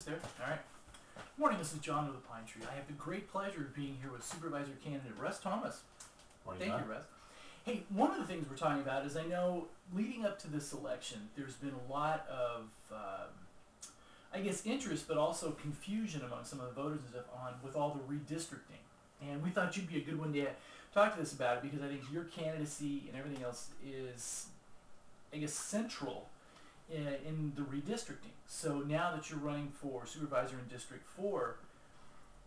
There. All right. Morning, this is John of the Pine Tree. I have the great pleasure of being here with Supervisor Candidate Russ Thomas. Morning, Thank John. you, Russ. Hey, one of the things we're talking about is I know leading up to this election, there's been a lot of, I guess, interest, but also confusion among some of the voters and stuff on with all the redistricting. And we thought you'd be a good one to talk to us about it because I think your candidacy and everything else is, I guess, central in the redistricting. So now that you're running for supervisor in District 4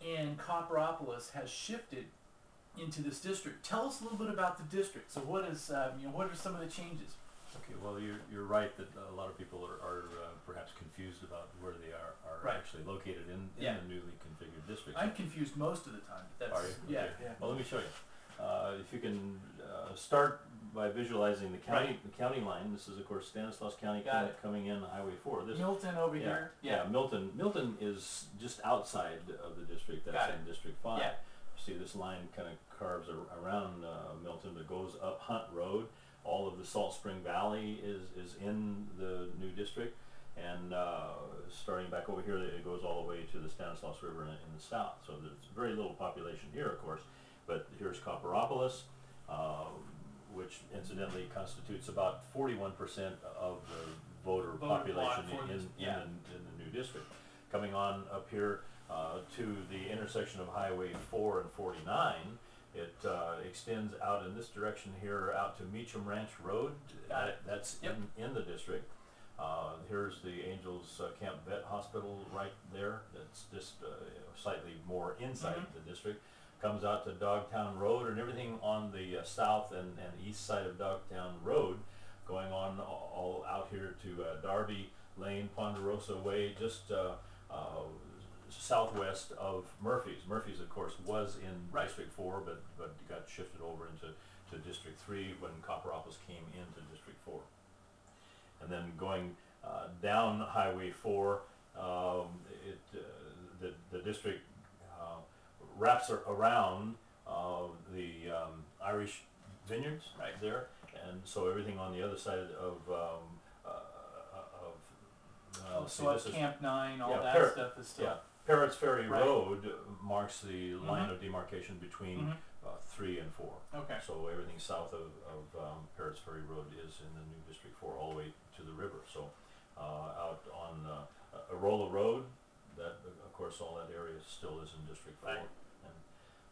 and Copperopolis has shifted into this district, tell us a little bit about the district. So what is, what are some of the changes? Okay, well, you're right that a lot of people are perhaps confused about where they are Right. actually located in Yeah. the newly configured district. I'm confused most of the time. But that's, Are you? Yeah, Okay. yeah. Well, let me show you. If you can start by visualizing the county line. This is, of course, Stanislaus County Got it. coming in Highway 4. This, Milton over yeah, here. yeah, Milton is just outside of the district. Got That's it. in District 5. Yeah. See, this line kind of carves around Milton, but goes up Hunt Road. All of the Salt Spring Valley is in the new district, and starting back over here, it goes all the way to the Stanislaus River in the south. So there's very little population here, of course, but here's Copperopolis, which incidentally constitutes about 41% of the voter population in the new district. Coming on up here to the intersection of Highway 4 and 49, it extends out in this direction here out to Meacham Ranch Road. Got it. That's Yep. in the district. Here's the Angels Camp Vet Hospital right there. That's just slightly more inside the district. Comes out to Dogtown Road, and everything on the south and east side of Dogtown Road, going on all out here to Darby Lane, Ponderosa Way, just southwest of Murphy's. Murphy's, of course, was in District 4, but got shifted over into District 3 when Copperopolis came into District 4. And then going down Highway 4, the district wraps around the Irish vineyards right there, and so everything on the other side of So up Camp 9, all yeah, that stuff is still. yeah, Parrots Ferry Right. Road marks the line of demarcation between 3 and 4. Okay. So everything south of Parrots Ferry Road is in the new District 4 all the way to the river. So out on Arola Road, that of course all that area still is in District 4. Right. And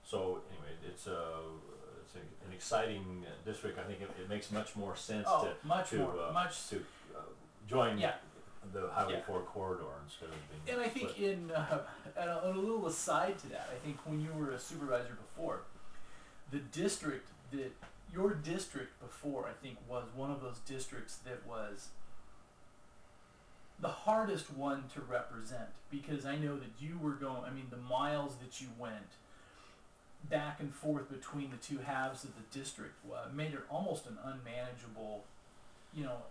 so anyway, it's an exciting district. I think it makes much more sense to join the Highway 4 corridor instead of being. And I think and a little aside to that, I think when you were a supervisor before, your district before, I think, was one of those districts that was the hardest one to represent, because I know that you were going, I mean, the miles that you went back and forth between the two halves of the district made it almost an unmanageable,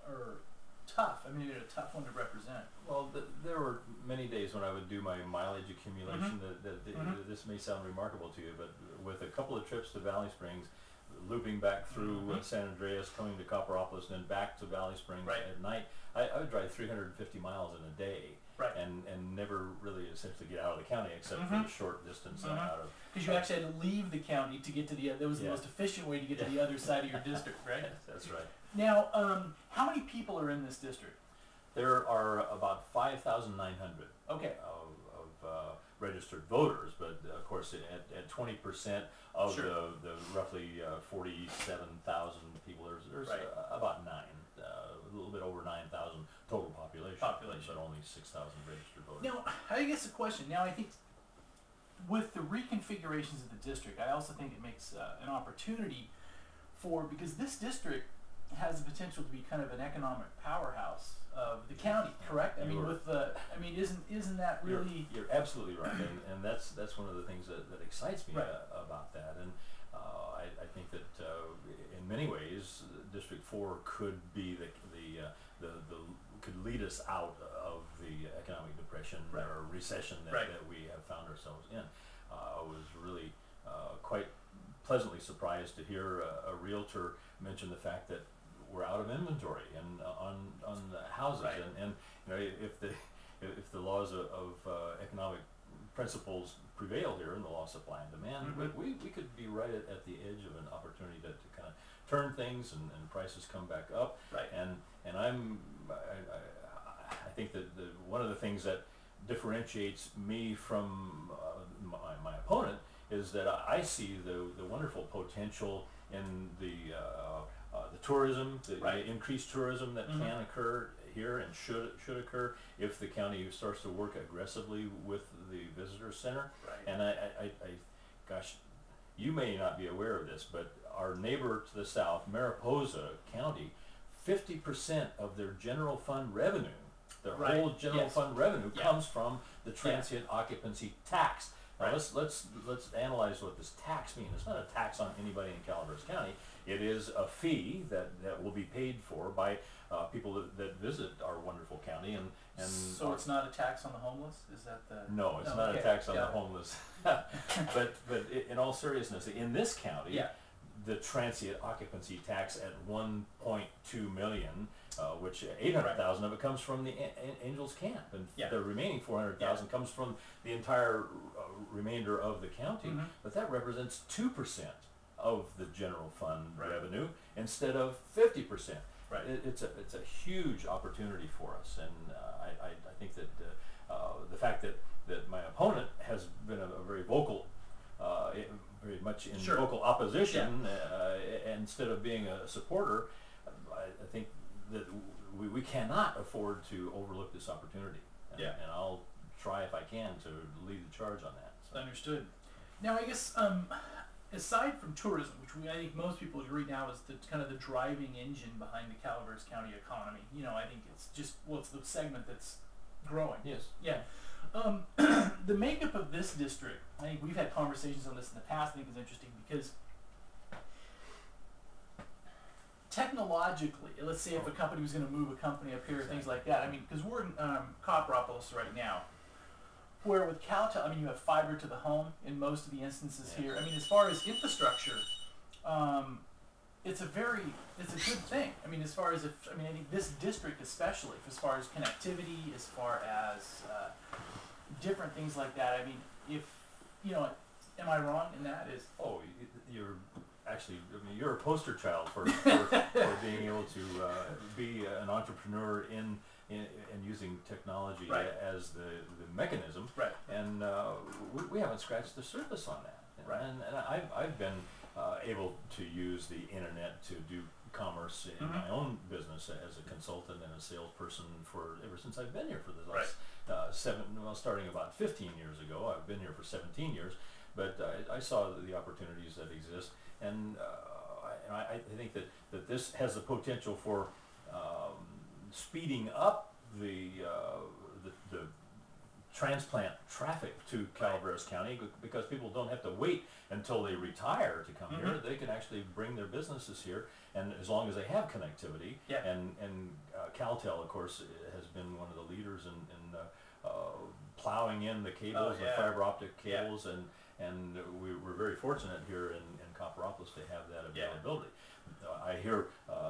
or tough. I mean, made it a tough one to represent. Well, there were many days when I would do my mileage accumulation that this may sound remarkable to you, but with a couple of trips to Valley Springs, looping back through San Andreas, coming to Copperopolis, and then back to Valley Springs at night, I would drive 350 miles in a day. Right. And never really essentially get out of the county except for the short distance out of. Because you actually had to leave the county to get to the other. That was the most efficient way to get to the other side of your district, right? That's right. Now, how many people are in this district? There are about 5,900 Okay. of registered voters, but of course at 20% of the roughly 47,000 people, there's about a little bit over 9,000 total population, but only 6,000 registered voters. Now, I guess the question, now I think with the reconfigurations of the district, I also think it makes an opportunity because this district has the potential to be kind of an economic powerhouse of the county, correct? I mean, isn't that really? You're absolutely right, and that's one of the things that excites me about that, and I think that in many ways, District 4 could be could lead us out of the economic depression or recession that we have found ourselves in. I was really quite pleasantly surprised to hear a realtor mention the fact that we're out of inventory and on the houses, and you know, if the laws of economic principles prevail here in the law of supply and demand, we could be right at the edge of an opportunity to kind of turn things and prices come back up. Right. And I think that one of the things that differentiates me from my opponent is that I see the wonderful potential in the tourism, the increased tourism that can occur here and should occur if the county starts to work aggressively with the visitor center. Right. And gosh, you may not be aware of this, but our neighbor to the south, Mariposa County, 50% of their general fund revenue, their whole general fund revenue, comes from the transient occupancy tax. Now let's analyze what this tax means. It's not a tax on anybody in Calaveras County. It is a fee that will be paid for by people that visit our wonderful county. And so it's not a tax on the homeless? Is that the... No, it's not a tax on the homeless. but in all seriousness, in this county, the transient occupancy tax at 1.2 million, which 800,000 of it comes from the Angels Camp, and the remaining 400,000 comes from the entire remainder of the county. But that represents 2% of the general fund revenue instead of 50%. Right. It's a huge opportunity for us, and I think that the fact that my opponent has been a very vocal, very much in vocal opposition, instead of being a supporter, I think that we cannot afford to overlook this opportunity. And I'll try if I can to lead the charge on that. So. Understood. Now, I guess aside from tourism, which I think most people agree now is the kind of the driving engine behind the Calaveras County economy. You know, I think it's just it's the segment that's growing. Yes. Yeah. The makeup of this district, I think we've had conversations on this in the past. I think is interesting because technologically, let's say if a company was going to move a company up here, things like that. I mean, because we're in Copperopolis right now, where with Caltel, I mean, you have fiber to the home in most of the instances here. I mean, as far as infrastructure, it's a good thing. I mean, as far as I think this district especially, as far as connectivity, as far as different things like that. I mean, if, am I wrong in that? You're actually, you're a poster child for being able to be an entrepreneur in using technology as the mechanism, and we haven't scratched the surface on that. And I've been able to use the internet to do commerce in my own business as a consultant and a salesperson ever since I've been here for the last starting about 15 years ago. I've been here for 17 years, but I saw the opportunities that exist, and I think that this has the potential for speeding up the transplant traffic to Calaveras County, because people don't have to wait until they retire to come here. They can actually bring their businesses here, and as long as they have connectivity. And Caltel, of course, has been one of the leaders in plowing in the cables, the fiber optic cables, and we're very fortunate here in Copperopolis to have that availability. I hear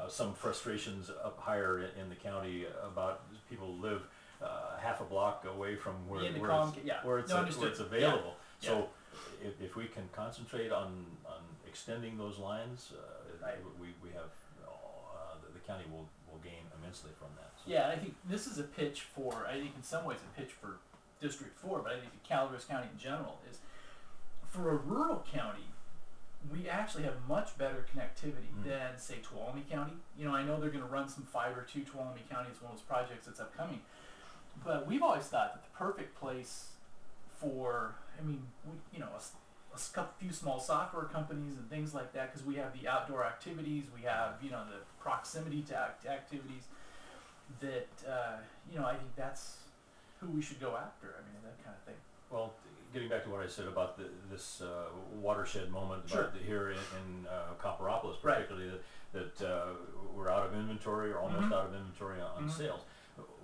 some frustrations up higher in the county about people who live half a block away from where it's available. So if we can concentrate on extending those lines, we have the county will gain immensely from that. So. Yeah, I think this is a pitch for, I think in some ways a pitch for District 4, but I think Calaveras County in general is, for a rural county, we actually have much better connectivity than, say, Tuolumne County. I know they're going to run some fiber to Tuolumne County. It's one of those projects that's upcoming. But we've always thought that the perfect place for, a few small software companies and things like that, because we have the outdoor activities, we have, the proximity to activities that, I think that's who we should go after. I mean, that kind of thing. Well, getting back to what I said about this watershed moment here in Copperopolis, particularly that we're out of inventory or almost out of inventory on sales.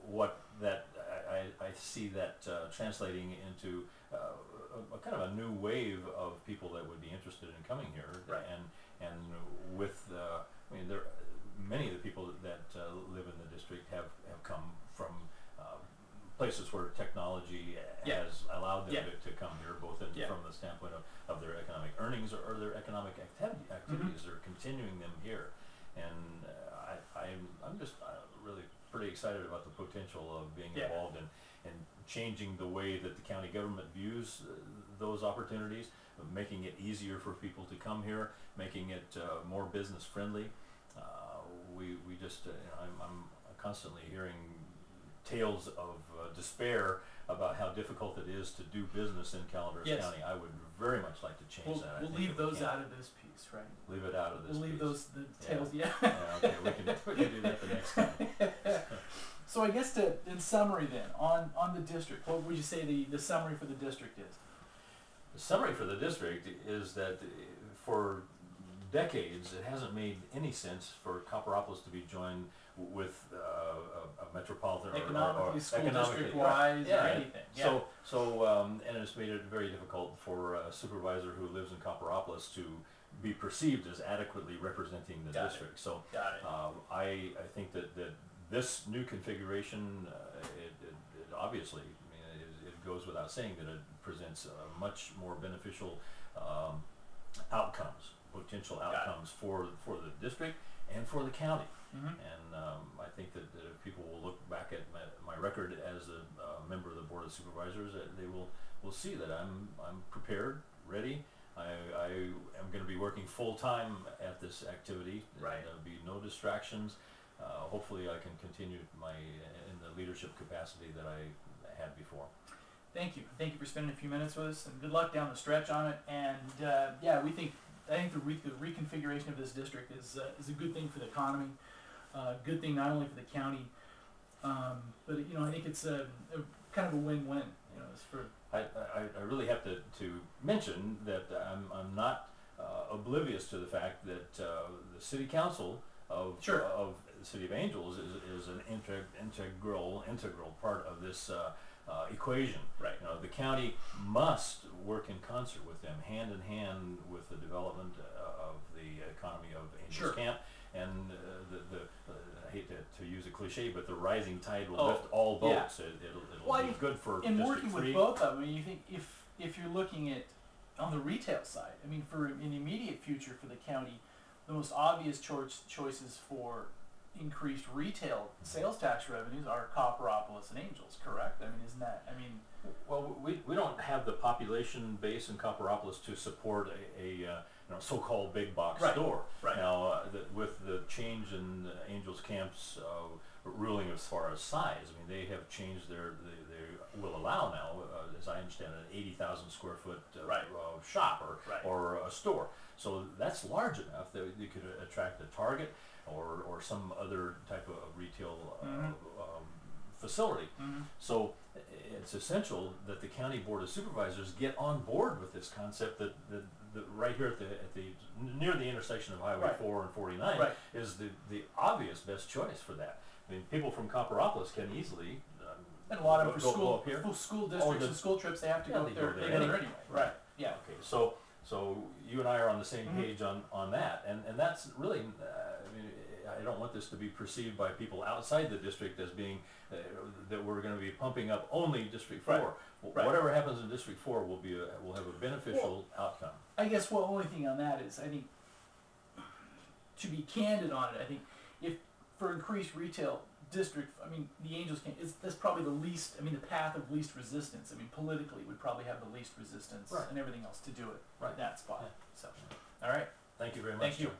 What that I see that translating into a kind of a new wave of people that would be interested in coming here, and with many of the people that live in the district have come from places where technology Yeah. has allowed them Yeah. to come here, both in, Yeah. from the standpoint of their economic earnings or their economic activities. They're continuing them here, and I'm just really pretty excited about the potential of being Yeah. involved in changing the way that the county government views those opportunities, of making it easier for people to come here, making it more business friendly. We just, I'm constantly hearing tales of despair about how difficult it is to do business in Calaveras Yes. County. I would very much like to change that. I We'll think leave if we those can. out of this piece, right? Leave it out of this We'll leave piece. those the tales. Yeah. Yeah, okay, we can do that the next time. So I guess in summary then, on the district, what would you say the summary for the district is? The summary for the district is that for decades it hasn't made any sense for Copperopolis to be joined with a metropolitan Economically, or school economically, district wise, yeah. or anything. Yeah. And it's made it very difficult for a supervisor who lives in Copperopolis to be perceived as adequately representing the Got it. district. So Got it. I think that this new configuration, it obviously, I mean, it goes without saying that it presents much more beneficial outcomes, potential outcomes for the district and for the county. And I think that if people will look back at my record as a member of the Board of Supervisors, they will see that I'm prepared, ready. I am going to be working full time at this activity. Right. There'll be no distractions. Hopefully I can continue in the leadership capacity that I had before. Thank you. Thank you for spending a few minutes with us, and good luck down the stretch on it. And yeah, I think the reconfiguration of this district is a good thing for the economy, good thing not only for the county, but I think it's a kind of a win-win. It's for. I really have to mention that I'm not oblivious to the fact that the city council of the City of Angels is an integral part of this equation. Right. The county must work in concert with them, hand in hand with the development of the economy of Angels Camp, and I hate to use a cliche, but the rising tide will lift all boats. It'll be good for in District working 3. with both of them. You think if you're looking at on the retail side, I mean, for an immediate future for the county, the most obvious choices for increased retail sales tax revenues are Copperopolis and Angels, correct? I mean, isn't that? I mean, well, we don't have the population base in Copperopolis to support a so-called big box store. Right. Now, with the change in Angels Camp's ruling as far as size, I mean, they have changed they will allow now, as I understand it, an 80,000 square foot shop or a store. So that's large enough that you could attract a Target or some other type of retail facility. So it's essential that the County Board of Supervisors get on board with this concept that right here at the near the intersection of Highway 4 and 49 is the obvious best choice for that. I mean, people from Copperopolis can easily and a lot of them for go up here. School districts and school trips, they have to go there. They go there anyway. Right. Yeah. Okay. So you and I are on the same page on that, and that's really. I mean, I don't want this to be perceived by people outside the district as being that we're going to be pumping up only District 4. Whatever happens in District 4 will have a beneficial outcome. I guess the only thing on that is, I think, to be candid on it, I think if for increased retail district, I mean, the Angels Camp, that's probably the least, I mean, the path of least resistance. I mean, politically would probably have the least resistance and everything else to do it in that spot. So, all right. Thank you very much. Thank you.